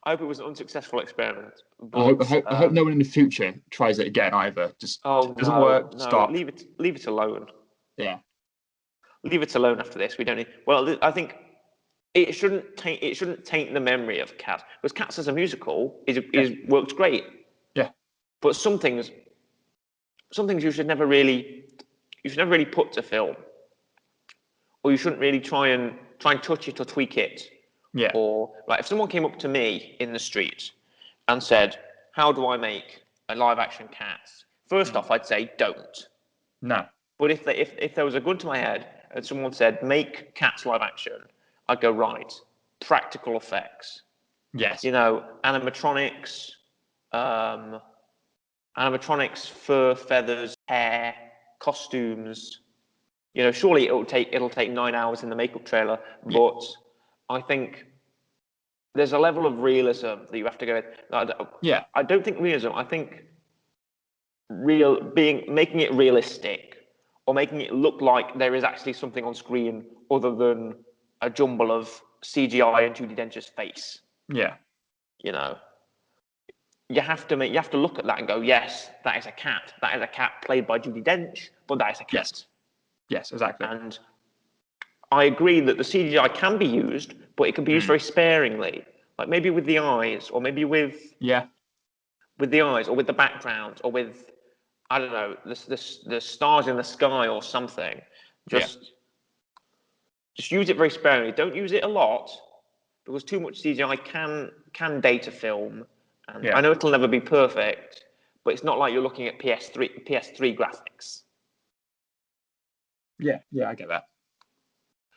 I hope it was an unsuccessful experiment. But, I hope no one in the future tries it again either. Just it doesn't work. No, stop. Leave it alone. Yeah. Leave it alone after this. We don't need. Well, I think it shouldn't taint the memory of Cats, because Cats as a musical works great. Yeah. But some things you should never really put to film, or you shouldn't really try and touch it or tweak it. Yeah. Or like if someone came up to me in the street and said, "How do I make a live action Cats?" First off, I'd say don't. No. But if there was a gun to my head and someone said, "Make Cats live action," I'd go, right. Practical effects. Yes. Animatronics, fur, feathers, hair, costumes. Surely it'll take 9 hours in the makeup trailer, but I think there's a level of realism that you have to go with. Yeah. I don't think realism. I think making it realistic, or making it look like there is actually something on screen other than a jumble of CGI and Judi Dench's face. Yeah. You have to look at that and go, yes, that is a cat. That is a cat played by Judi Dench, but that is a cat. Yes, exactly. And I agree that the CGI can be used, but it can be used very sparingly. Like maybe with the eyes, or maybe with the eyes, or with the background, or with, I don't know, the stars in the sky or something. Just use it very sparingly. Don't use it a lot, because too much CGI can date a film. And I know it'll never be perfect, but it's not like you're looking at PS3 graphics. Yeah, I get that.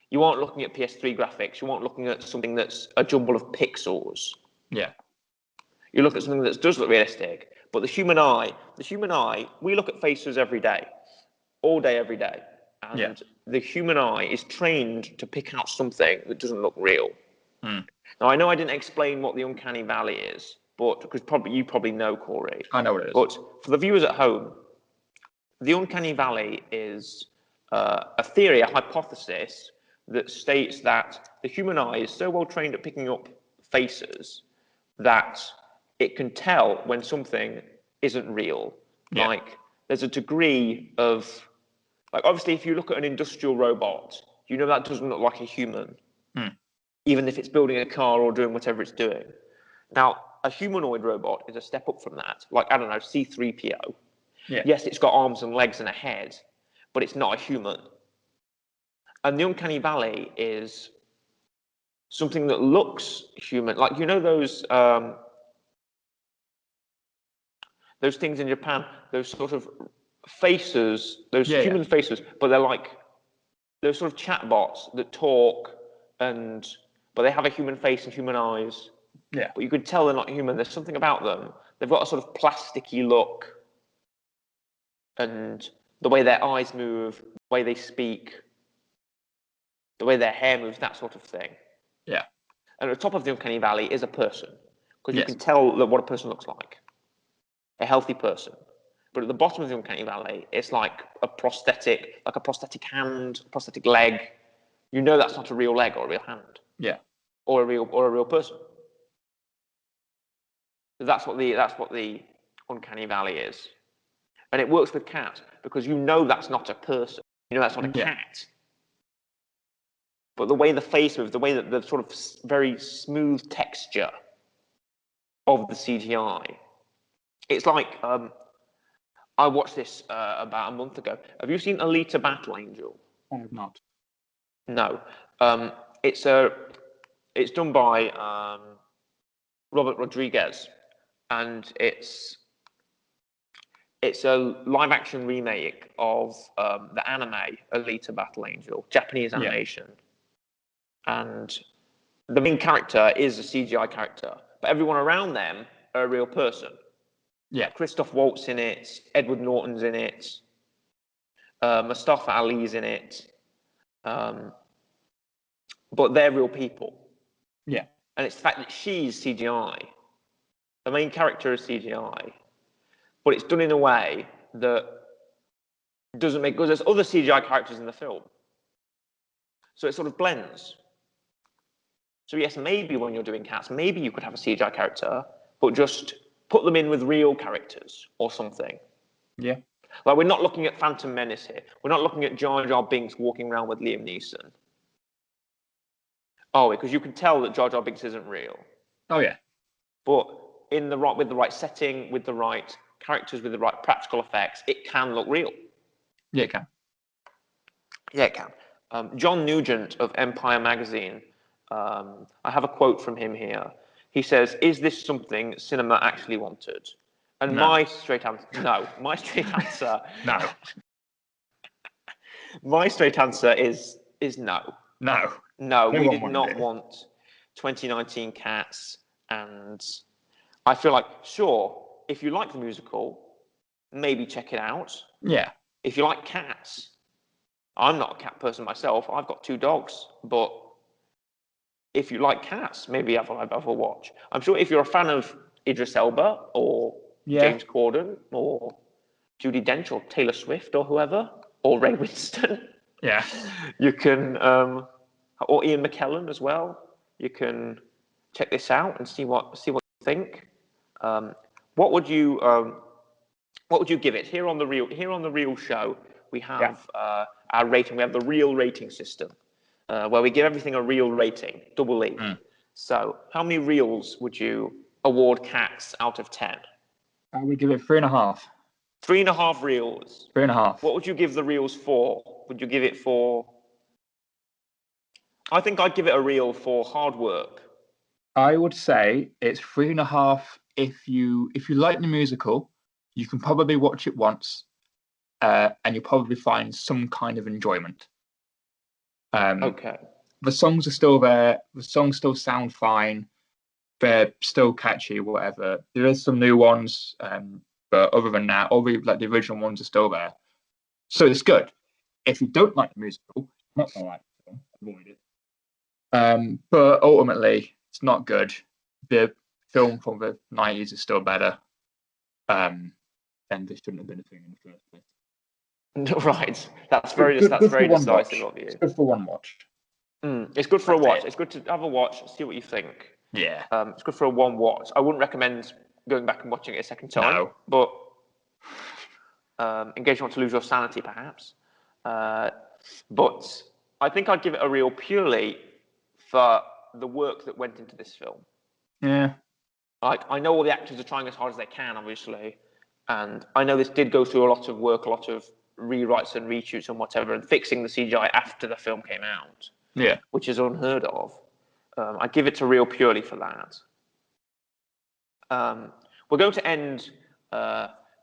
You aren't looking at PS3 graphics. You aren't looking at something that's a jumble of pixels. Yeah. You look at something that does look realistic. But the human eye, we look at faces every day, all day, every day. And the human eye is trained to pick out something that doesn't look real. Mm. Now, I know I didn't explain what the uncanny valley is, but because you probably know, Corey. I know what it is. But for the viewers at home, the uncanny valley is a theory, a hypothesis that states that the human eye is so well trained at picking up faces that it can tell when something isn't real. Yeah. Like, there's a degree of, like, obviously, if you look at an industrial robot, you know that doesn't look like a human, even if it's building a car or doing whatever it's doing. Now, a humanoid robot is a step up from that. Like, I don't know, C-3PO. Yeah. Yes, it's got arms and legs and a head, but it's not a human. And the uncanny valley is something that looks human. Like, you know those things in Japan, those sort of faces, those human faces, but they're like those sort of chatbots that talk, but they have a human face and human eyes. Yeah. But you could tell they're not human. There's something about them. They've got a sort of plasticky look, and the way their eyes move, the way they speak, the way their hair moves, that sort of thing. Yeah. And at the top of the uncanny valley is a person, because you can tell that what a person looks like, a healthy person. But at the bottom of the uncanny valley, it's like a prosthetic hand, a prosthetic leg. You know that's not a real leg or a real hand. Yeah. Or a real person. So that's what the uncanny valley is. And it works with cats because you know that's not a person. You know that's not a cat. But the way the face moves, the way that the sort of very smooth texture of the CGI, it's like I watched this about a month ago. Have you seen Alita Battle Angel? I have not. No. It's done by Robert Rodriguez, and it's a live-action remake of the anime Alita Battle Angel, Japanese animation. And the main character is a CGI character, but everyone around them are a real person. Yeah. Christoph Waltz in it, Edward Norton's in it, Mustafa Ali's in it, but they're real people. Yeah. And it's the fact that she's CGI. The main character is CGI, but it's done in a way that doesn't make, because there's other CGI characters in the film. So it sort of blends. So yes, maybe when you're doing cats, maybe you could have a CGI character, but just put them in with real characters or something. Yeah. Like, we're not looking at Phantom Menace here. We're not looking at Jar Jar Binks walking around with Liam Neeson. Oh, because you can tell that Jar Jar Binks isn't real. Oh yeah. But with the right setting, with the right characters, with the right practical effects, it can look real. Yeah, it can. Yeah, it can. John Nugent of Empire Magazine, I have a quote from him here. He says, "Is this something cinema actually wanted?" And No. my straight answer, no. My straight answer, No. My straight answer is no. No. No, we did wanted not it. want 2019 Cats, and I feel like, sure, if you like the musical, maybe check it out. Yeah. If you like cats, I'm not a cat person myself. I've got 2 dogs, but if you like cats, maybe have a watch. I'm sure if you're a fan of Idris Elba or James Corden or Judi Dench or Taylor Swift or whoever, or Ray Winston, Yeah. you can, or Ian McKellen as well. You can check this out and see what you think. What would you give it? Here on the real show, we have our rating. We have the real rating system, where we give everything a real rating, double E. So, how many reels would you award Cats out of 10? I would give it 3.5. 3.5 reels. 3.5. What would you give the reels for? Would you give it for? I think I'd give it a reel for hard work. I would say it's 3.5 if you like the musical You can probably watch it once, and you'll probably find some kind of enjoyment. Okay. The songs are still there. The songs still sound fine. They're still catchy, whatever. There is some new ones, but other than that, all the original ones are still there. So it's good. If you don't like the musical, you're not gonna like the film. Avoid it. But ultimately, it's not good. The film from the 90s is still better. And they shouldn't have been a thing in the first place. Right. That's very Good decisive watch. of you. It's good for one watch. It's good for a That's watch. it. It's good to have a watch, see what you think. Yeah. It's good for a one watch. I wouldn't recommend going back and watching it a second time. No. But in case you want to lose your sanity, perhaps. But I think I'd give it a reel purely for the work that went into this film. Yeah. Like, I know all the actors are trying as hard as they can, obviously, and I know this did go through a lot of work, a lot of rewrites and reshoots and whatever, and fixing the CGI after the film came out. Yeah. Which is unheard of. I give it to Reel purely for that. We're going to end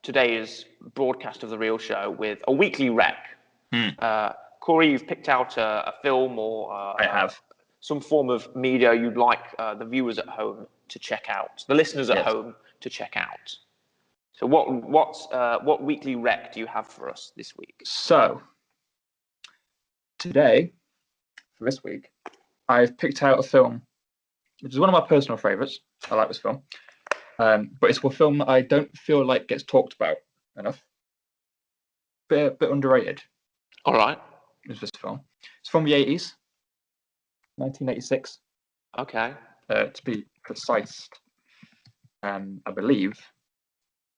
today's broadcast of the Reel Show with a weekly rec. Corey, you've picked out a film or I have some form of media you'd like the viewers at home to check out, the listeners at home to check out. So what weekly rec do you have for us this week? So today, for this week, I've picked out a film, which is one of my personal favourites. I like this film. But it's a film that I don't feel like gets talked about enough. Bit underrated. All right. Is this film? It's from the 80s, 1986. Okay. To be precise, I believe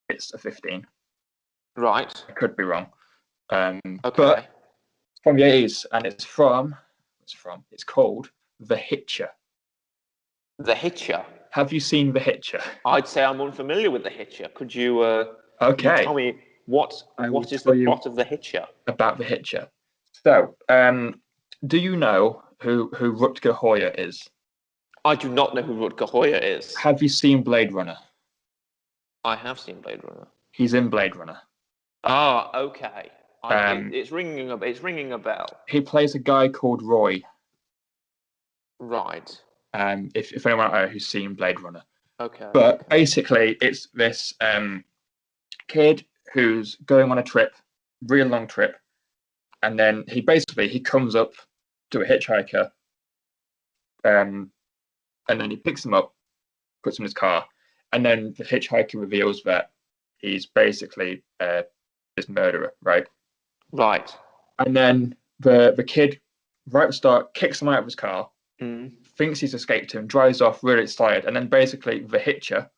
it's a 15. Right. I could be wrong. Okay. But it's from the 80s, and it's called The Hitcher. The Hitcher. Have you seen The Hitcher? I'd say I'm unfamiliar with The Hitcher. Could you tell me what is the plot of The Hitcher? About The Hitcher. So, do you know who Rutger Hauer is? I do not know who Rutger Hauer is. Have you seen Blade Runner? I have seen Blade Runner. He's in Blade Runner. Ah, okay. It's ringing a bell. He plays a guy called Roy. Right. If anyone out there who's seen Blade Runner. Okay. But basically, it's this kid who's going on a trip, real long trip, and then he comes up to a hitchhiker, and then he picks him up, puts him in his car, and then the hitchhiker reveals that he's basically this murderer, right? Right. And then the kid, right at the start, kicks him out of his car, thinks he's escaped him, drives off really excited, and then basically the hitcher,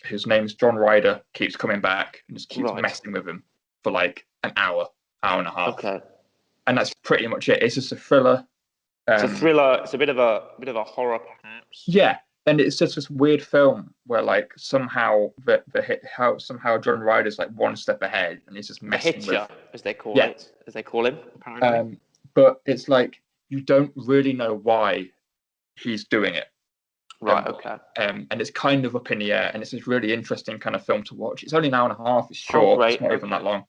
whose name's John Ryder, keeps coming back and just keeps messing with him for like an hour and a half. Okay. And that's pretty much it. It's just a thriller. It's a thriller. It's a bit of a horror, perhaps. Yeah, and it's just this weird film where like somehow John Ryder's like one step ahead, and he's just messing with. The Hitcher, as they call it, as they call him, apparently. But it's like you don't really know why he's doing it. Right. Okay. And it's kind of up in the air, and it's this really interesting kind of film to watch. It's only an hour and a half. It's short. It's not even that long.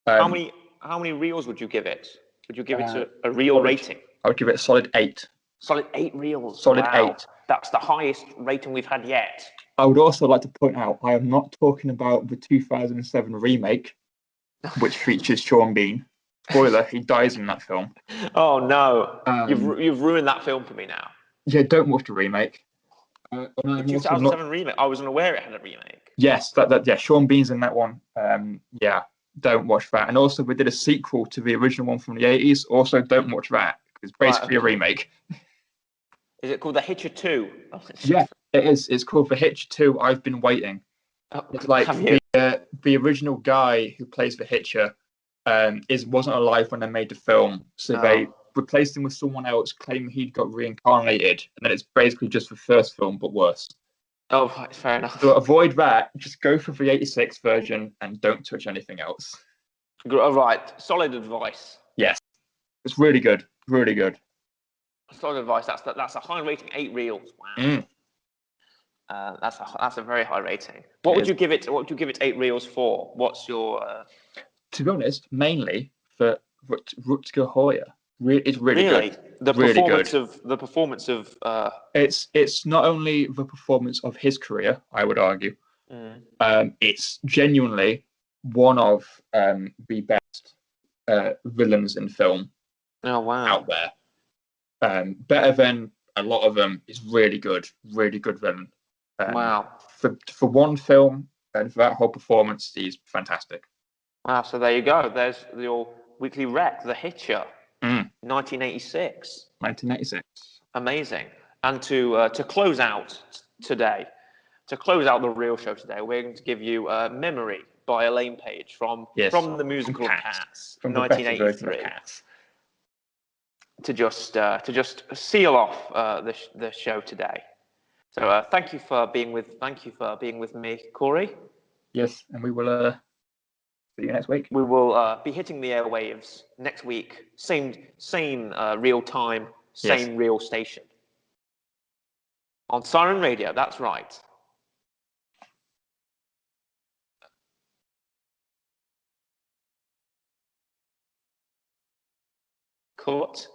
How many reels would you give it? Would you give it a reel rating? I would give it a solid 8. Solid 8 reels. Solid 8. That's the highest rating we've had yet. I would also like to point out I am not talking about the 2007 remake, which features Sean Bean. Spoiler: he dies in that film. Oh no! You've ruined that film for me now. Yeah, don't watch the remake. The 2007 remake. I was unaware it had a remake. Yes, yeah, Sean Bean's in that one. Yeah, don't watch that. And also, we did a sequel to the original one from the 80s. Also, don't watch that. It's basically a remake. Is it called The Hitcher 2? Yeah, it is. It's called The Hitcher 2. I've Been Waiting. It's like the original guy who plays the Hitcher wasn't alive when they made the film, so they replaced him with someone else, claiming he'd got reincarnated, and then it's basically just the first film but worse. Oh, right, fair enough. So avoid that. Just go for the 86 version and don't touch anything else. Right, solid advice. Yes, it's really good. Really good. Solid advice. That's a high rating, 8 reels. Wow. That's a very high rating. What would you give it? What would you give it 8 reels for? What's your? To be honest, mainly for Rutger Hauer. It's really Really, good. the Really performance good. of the performance of. It's not only the performance of his career, I would argue. It's genuinely one of the best villains in film Oh wow! out there. Better than a lot of them. Is really good villain. Wow! For one film and for that whole performance, he's fantastic. Wow! So there you go. There's your weekly rec, The Hitcher, 1986. 1986. Amazing. And to close out today, to close out the real show today, we're going to give you "Memory" by Elaine Page from the musical Cats, from 1983. Cats. To just seal off the show today. So thank you for being with me, Corey. Yes, and we will see you next week. We will be hitting the airwaves next week. Same real time, same real station. On Siren Radio, that's right. Cut.